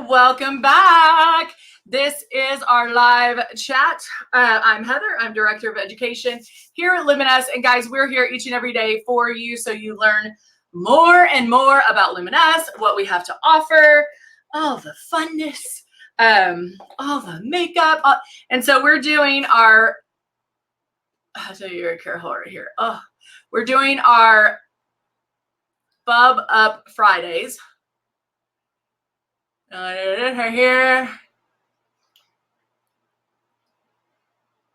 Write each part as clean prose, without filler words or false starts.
welcome back. This is our live chat. I'm Heather. I'm Director of Education here at Luminess. And guys, we're here each and every day for you so you learn more and more about Luminess, what we have to offer, all the funness, all the makeup. And so we're doing our, I'll tell you very careful right here. We're doing our Bub Up Fridays. Right here.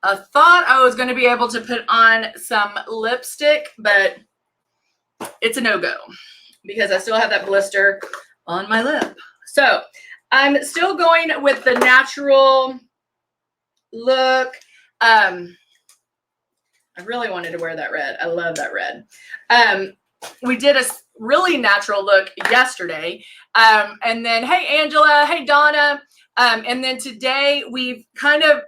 I thought I was going to be able to put on some lipstick, but it's a no-go because I still have that blister on my lip. So I'm still going with the natural look. I really wanted to wear that red. I love that red. We did a really natural look yesterday. And then, hey, Angela, hey, Donna. And then today we've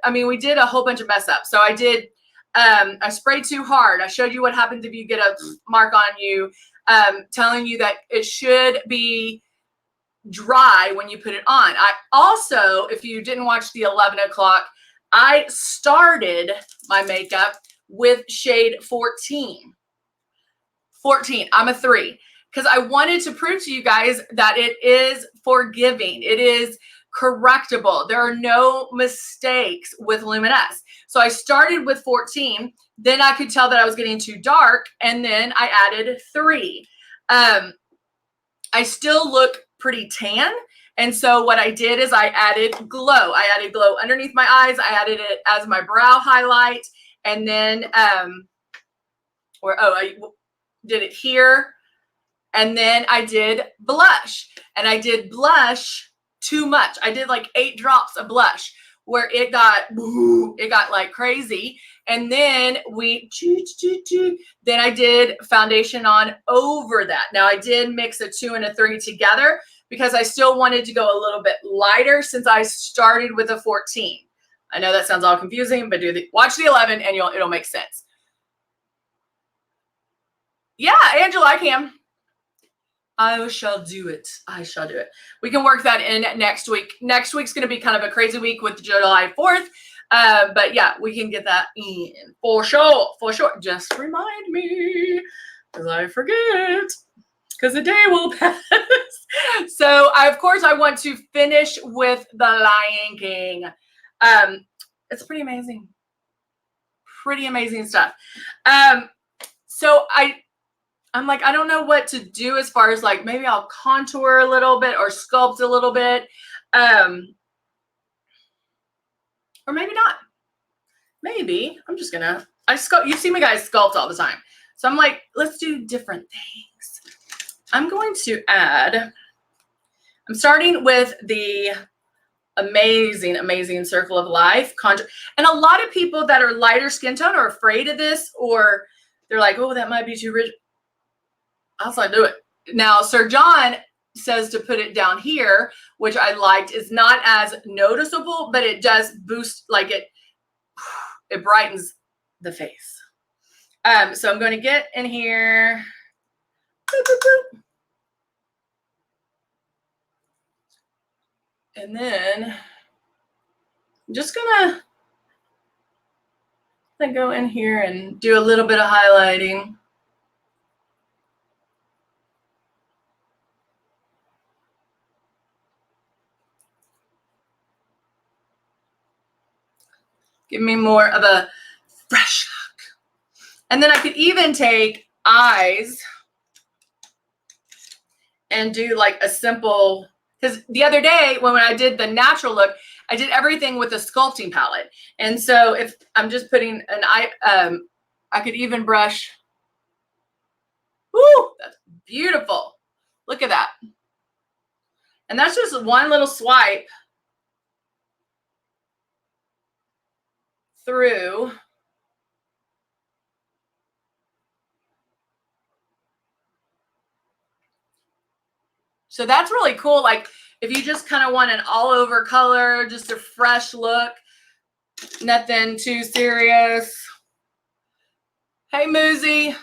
we did a whole bunch of mess ups. So I did, I sprayed too hard. I showed you what happens if you get a mark on you, telling you that it should be dry when you put it on. I also, if you didn't watch the 11 o'clock, I started my makeup with shade 14. 14, I'm a 3, because I wanted to prove to you guys that it is forgiving. It is correctable. There are no mistakes with Luminess. So I started with 14, then I could tell that I was getting too dark, and then I added 3. I still look pretty tan, and so what I did is I added glow. I added glow underneath my eyes. I added it as my brow highlight, and then I did it here, and then I did blush, and I did blush too much. I did like 8 drops of blush where it got like crazy, and then then I did foundation on over that. Now I did mix a 2 and a 3 together because I still wanted to go a little bit lighter since I started with a 14. I know that sounds all confusing, but watch the 11 and it'll make sense. Yeah, Angela, I can. I shall do it. I shall do it. We can work that in next week. Next week's going to be kind of a crazy week with July 4th. But yeah, we can get that in for sure. For sure. Just remind me because I forget because the day will pass. So, of course, I want to finish with The Lion King. It's pretty amazing. Pretty amazing stuff. So I'm like, I don't know what to do as far as like, maybe I'll contour a little bit or sculpt a little bit. Or maybe not. Maybe I'm just gonna, you see me guys sculpt all the time. So I'm like, let's do different things. I'm going to add, I'm starting with the amazing, amazing Circle of Life contour. And a lot of people that are lighter skin tone are afraid of this, or they're like, oh, that might be too rich. I was like, do it. Now, Sir John says to put it down here, which I liked. Is not as noticeable, but it does boost, like it brightens the face. So I'm going to get in here. Boop, boop, boop. And then I'm just going to go in here and do a little bit of highlighting. Give me more of a fresh look. And then I could even take eyes and do like a simple, because the other day when I did the natural look, I did everything with a sculpting palette. And so if I'm just putting an eye, I could even brush. Woo, that's beautiful. Look at that. And that's just one little swipe through. So that's really cool. Like if you just kind of want an all over color, just a fresh look, nothing too serious. Hey, Moozy.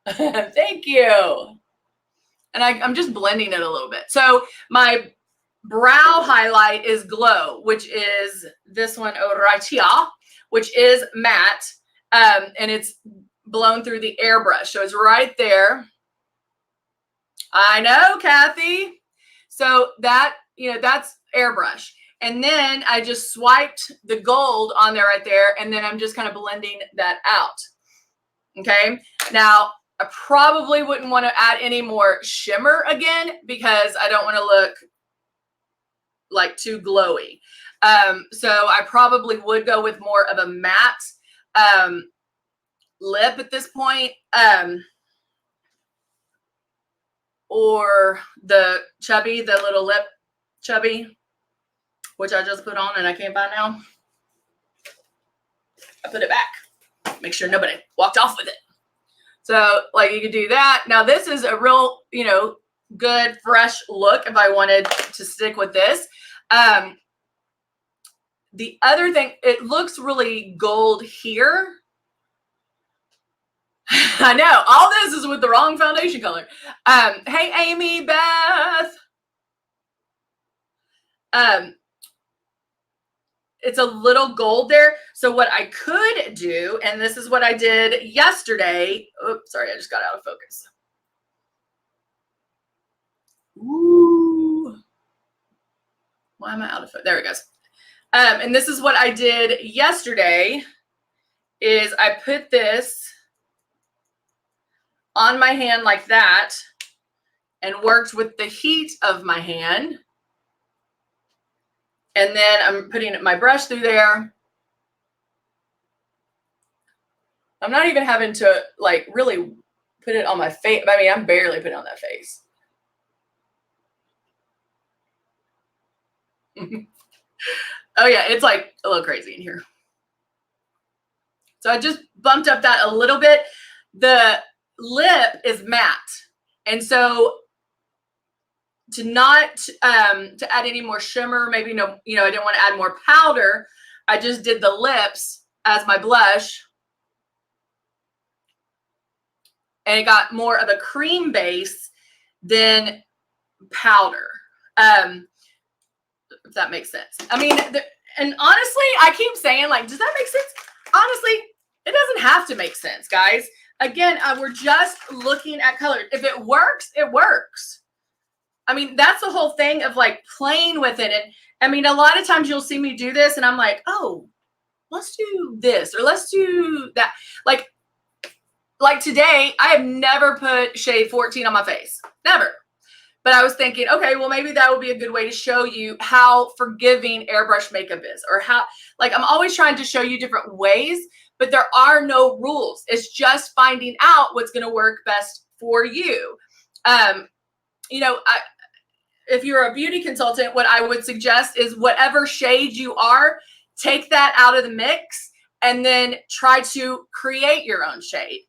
Thank you. And I'm just blending it a little bit. So my brow highlight is Glow, which is this one right here, which is matte, and it's blown through the airbrush. So it's right there. I know, Kathy. So that, that's airbrush. And then I just swiped the gold on there right there, and then I'm just kind of blending that out. Okay. Now, I probably wouldn't want to add any more shimmer again because I don't want to look like too glowy. So I probably would go with more of a matte lip at this point, or the little lip chubby, which I just put on and I can't find now. I put it back. Make sure nobody walked off with it. So like you could do that. Now this is a real, good fresh look if I wanted to stick with this. The other thing, it looks really gold here. I know all this is with the wrong foundation color. Hey, Amy, Beth. It's a little gold there. So what I could do, and this is what I did yesterday. Oops, sorry, I just got out of focus. Ooh. Why am I out of focus? There it goes. And this is what I did yesterday is I put this on my hand like that and worked with the heat of my hand. And then I'm putting my brush through there. I'm not even having to like really put it on my face. I mean, I'm barely putting on that face. Oh yeah, it's like a little crazy in here. So I just bumped up that a little bit. The lip is matte. And so to not to add any more shimmer, maybe I didn't want to add more powder. I just did the lips as my blush. And it got more of a cream base than powder. If that makes sense. I mean, and honestly, I keep saying, like, does that make sense? Honestly, it doesn't have to make sense, guys. Again, we're just looking at color. If it works, it works. I mean, that's the whole thing of like playing with it. And I mean, a lot of times you'll see me do this and I'm like, oh, let's do this or let's do that. Like today, I have never put shade 14 on my face. Never. But I was thinking, okay, well, maybe that would be a good way to show you how forgiving airbrush makeup is, or how, like, I'm always trying to show you different ways, but there are no rules. It's just finding out what's going to work best for you. If you're a beauty consultant, what I would suggest is whatever shade you are, take that out of the mix and then try to create your own shade.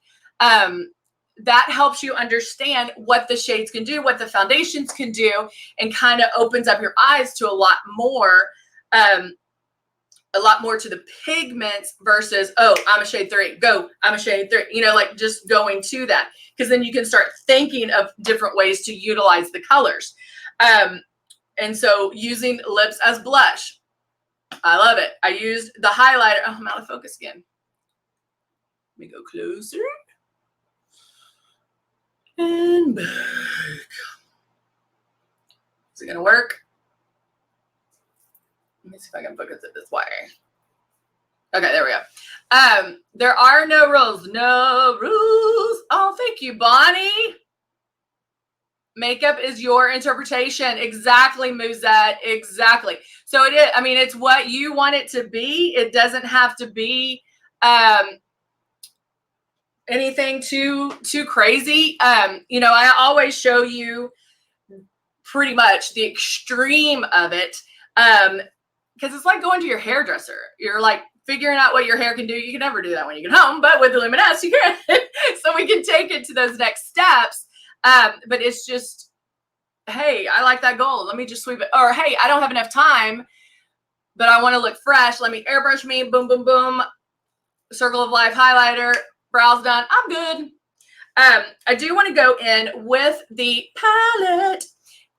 That helps you understand what the shades can do, what the foundations can do, and kind of opens up your eyes to a lot more to the pigments versus, oh, I'm a shade 3, go, I'm a shade 3, like just going to that, because then you can start thinking of different ways to utilize the colors. And so using lips as blush, I love it. I used the highlighter. Oh, I'm out of focus again. Let me go closer. And back. Is it going to work? Let me see if I can focus it this way. Okay, there we go. There are no rules. No rules. Oh, thank you, Bonnie. Makeup is your interpretation. Exactly, Muzette. Exactly. So it is. I mean, it's what you want it to be. It doesn't have to be anything too crazy. I always show you pretty much the extreme of it, because it's like going to your hairdresser. You're like figuring out what your hair can do. You can never do that when you get home, but with the Luminess, you can. So we can take it to those next steps. But it's just, hey, I like that gold. Let me just sweep it. Or, hey, I don't have enough time, but I want to look fresh. Let me airbrush me. Boom, boom, boom. Circle of Life highlighter. Brows done. I'm good. I do want to go in with the palette,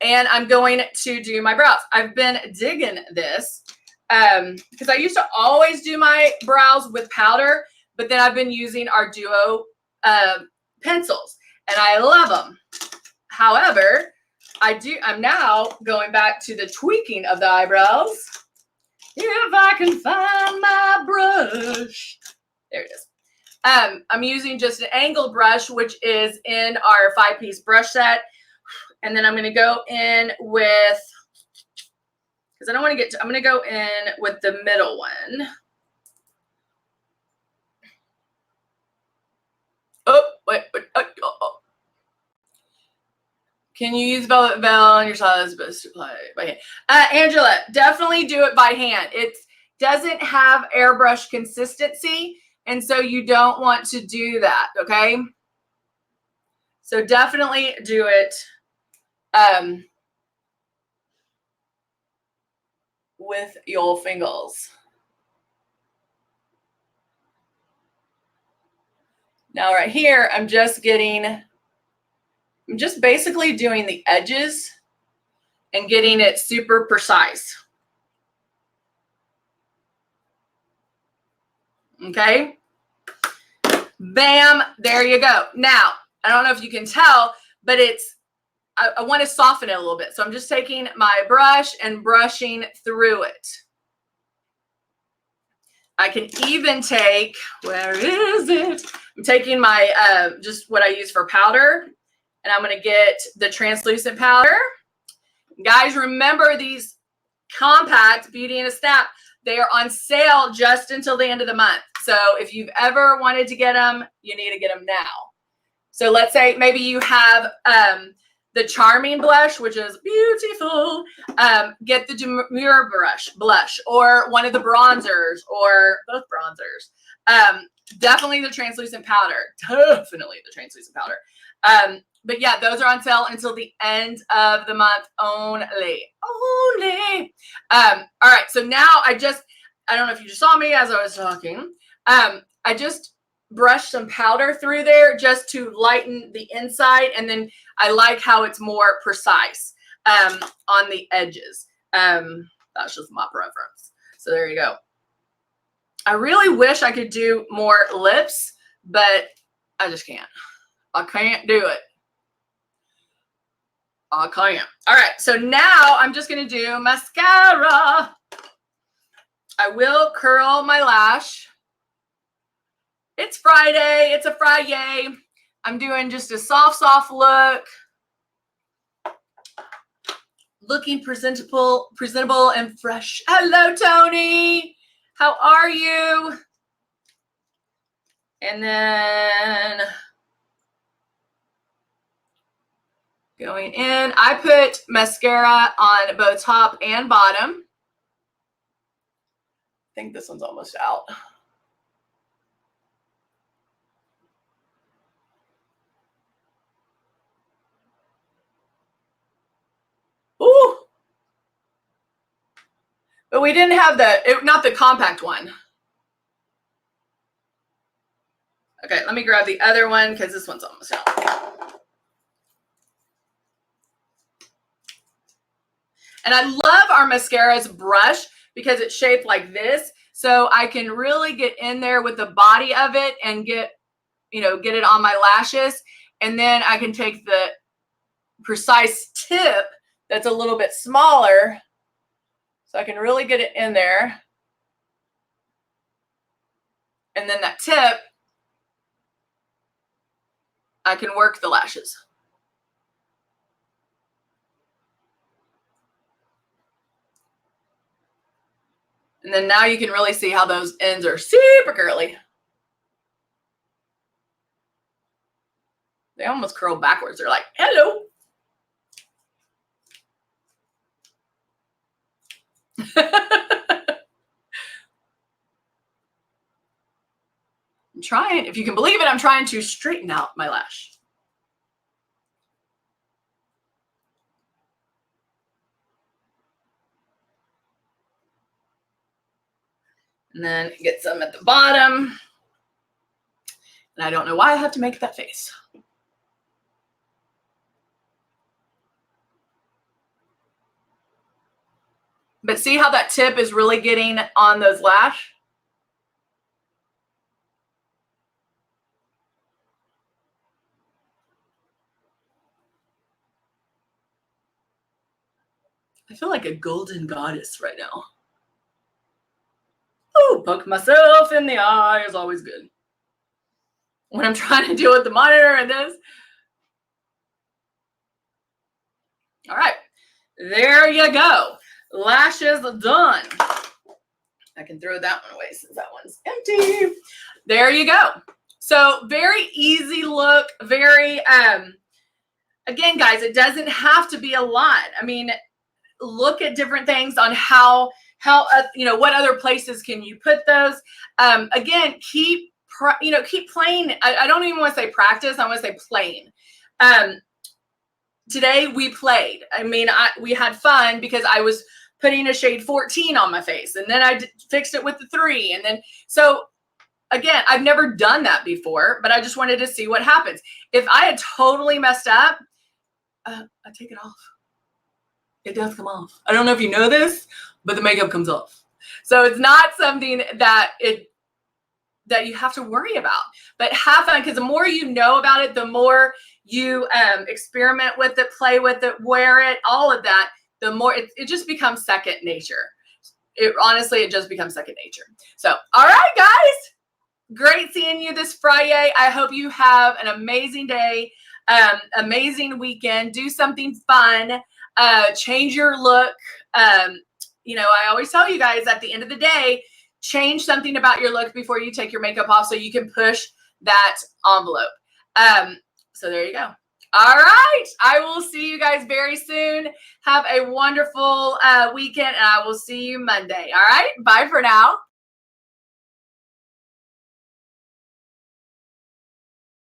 and I'm going to do my brows. I've been digging this because I used to always do my brows with powder, but then I've been using our Duo pencils, and I love them. However, I'm now going back to the tweaking of the eyebrows. If I can find my brush. There it is. I'm using just an angled brush, which is in our 5-piece brush set. And then I'm going to go in with, because I don't want to get to, I'm going to go in with the middle one. Oh, wait. Oh. Can you use Velvet Veil on your size best to play by hand? Angela, definitely do it by hand. It doesn't have airbrush consistency, and so you don't want to do that, okay? So definitely do it with your fingers. Now right here, I'm just basically doing the edges and getting it super precise. Okay. Bam, there you go. Now, I don't know if you can tell, but I want to soften it a little bit. So I'm just taking my brush and brushing through it. I can even take, where is it? I'm taking my, just what I use for powder, and I'm going to get the translucent powder. Guys, remember these compact Beauty in a Snap, they are on sale just until the end of the month. So if you've ever wanted to get them, you need to get them now. So let's say maybe you have the Charming blush, which is beautiful. Get the Demure blush, or one of the bronzers, or both bronzers. Definitely the translucent powder. Definitely the translucent powder. But yeah, those are on sale until the end of the month only. All right, so now I don't know if you just saw me as I was talking. I just brushed some powder through there just to lighten the inside, and then I like how it's more precise on the edges. That's just my preference. So there you go. I really wish I could do more lips, but I just can't. I can't do it. I can't. All right, so now I'm just going to do mascara. I will curl my lash. It's Friday. It's a Friday. I'm doing just a soft look. Looking presentable and fresh. Hello, Tony. How are you? And then going in, I put mascara on both top and bottom. I think this one's almost out. Ooh. But we didn't have not the compact one. Okay, let me grab the other one because this one's almost out. And I love our mascara's brush because it's shaped like this. So I can really get in there with the body of it and get it on my lashes. And then I can take the precise tip that's a little bit smaller. So I can really get it in there. And then that tip, I can work the lashes. And then now you can really see how those ends are super curly. They almost curl backwards. They're like, hello. I'm trying, if you can believe it, I'm trying to straighten out my lash. And then get some at the bottom. And I don't know why I have to make that face. But see how that tip is really getting on those lash? I feel like a golden goddess right now. Oh, poke myself in the eye is always good. When I'm trying to deal with the monitor and this. All right, there you go. Lashes done. I can throw that one away since that one's empty. There you go. So very easy look, very, again, guys, it doesn't have to be a lot. I mean, look at different things on how what other places can you put those. Again, keep playing. I don't even want to say practice. I want to say playing. Today we played. I mean, we had fun because I was putting a shade 14 on my face, and then I fixed it with the 3, and then so again, I've never done that before, but I just wanted to see what happens. If I had totally messed up, I take it off. It does come off. I don't know if you know this, but the makeup comes off. So it's not something that you have to worry about. But have fun, because the more you know about it, the more you experiment with it, play with it, wear it, all of that, the more it just becomes second nature. Honestly, it just becomes second nature. So, all right, guys. Great seeing you this Friday. I hope you have an amazing day, amazing weekend. Do something fun. Change your look. I always tell you guys at the end of the day, change something about your look before you take your makeup off so you can push that envelope. So there you go. All right. I will see you guys very soon. Have a wonderful weekend, and I will see you Monday. All right. Bye for now.